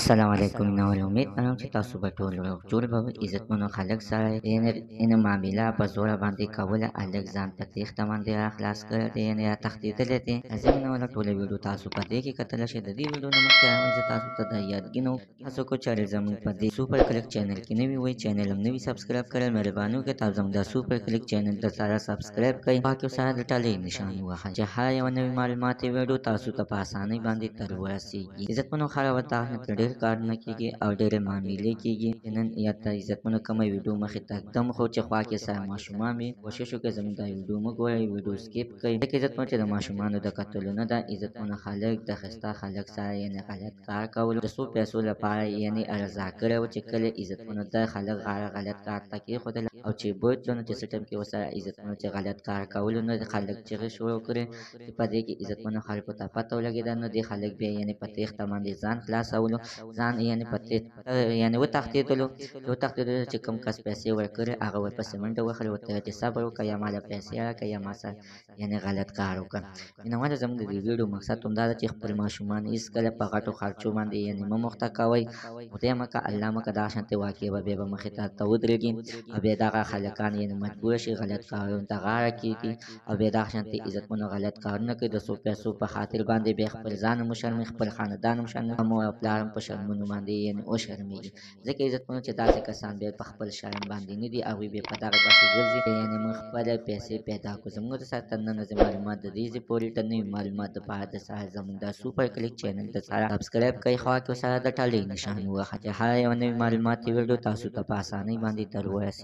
السلام علیکم نور امید لرم چې تاسو به ټول جوړ به عزتمنو خلک سره یعنې معامله په زوره باندې کوله هلک ځان تکلیف ته باندې را خلاص کړی دی یعنې را تښتېدلی دی لازم نه ولا ټوله ویډیو تاسو په دې کې کتلی شئ د دې ویډیو نه مخکې هغه زه تاسو ته د یادګینو تاسو کو چارې زموږ په دې سوپر کلیک چینل کې نوي وي چینل هم نوي سبسکرایب کړئ مهرباني وکړئ تاسو زموږ د سوپر کلیک چینل د سره سبسکرایب کړئ پاکې سره د ټالۍ نشان ووهئ چې هر یوه نوې معلوماتي ویډیو تاسو ته په اسانۍ باندې تر ورسیږي عزتمنو خلک ورته ډېر کارونه کېږي او ډېرې معاملې کېږي نن یا ته عزتمنو کومه ویډیو مخې ته ږدم خو چې خوا کې سره ماشومان وي کوشش وکړئ زموږ دا ویډیو مه ګورئ ویډیو سکیپ کړئ ځکه عزتمنو چې د ماشومانو د کتلو نه ده عزتمنو خلک د ښایسته خلک سره یعنې غلط کار کولو د څو پیسو لپاره یعنې رضا کړی و چې کله عزتمنو د خلک غلط کار ته کېښودله او چې بوتلو نو چې څه ټایم کې ورسره عزتمنو چې غلط کار کولو نو خلک چغې شروع کړې چې په دې کې عزتمنو خلکو ته پته ولګېده نو دې خلک بیا یعنې په تېښته باندې ځان خلاصولو ځان یعنې په یعنې وتښتېدلو چې کوم کس پیسې ورکړې هغه ورپسې منډه وهلې ورته چې صبر وکړه یا ما له پیسې راکړه یا ما سره یعنې غلط کار وکړه مینهوالو زموږ د دې ویډیو مقصد همدا ده چې خپل ماشومان هېڅکله په غټو خرچو باندې یعنې مه مخته کوئ خدای مه کړه الله مه کړه دغه شانتې واقعې به بیا به مخې ته ودرېږي او بیا دغه خلکان یعنې مجبوره شي غلط کارونو ته غاړه کېږدي او بیا دغه شانتې عزتمنو غلط کارونه کوي د څو پیسو په خاطر باندې بیا خپل ځان هم وشرموي خپل خاندان هم شرموي مور او پلار هم په شرمونو باندې یعنې وشرمېږي ځکه عزتمنو چې داسې کسان بیا په خپل شرم باندې نه دي هغوی بیا په دغه باسې ګرځي یعنې موږ خپله پیسې پیدا کړو زموږ د سره تر ننه زه معلومات د دې پورې د نوي معلومات دپاره د سره زموږ د سوپر کلیک چینل د سره سبسکرایب کړئ خوا کې ورسره د ټالۍ نښان ووهئ چې هر یوه نوې معلوماتي ویډیو تاسو ته په اسانۍ باندې در ورسېږي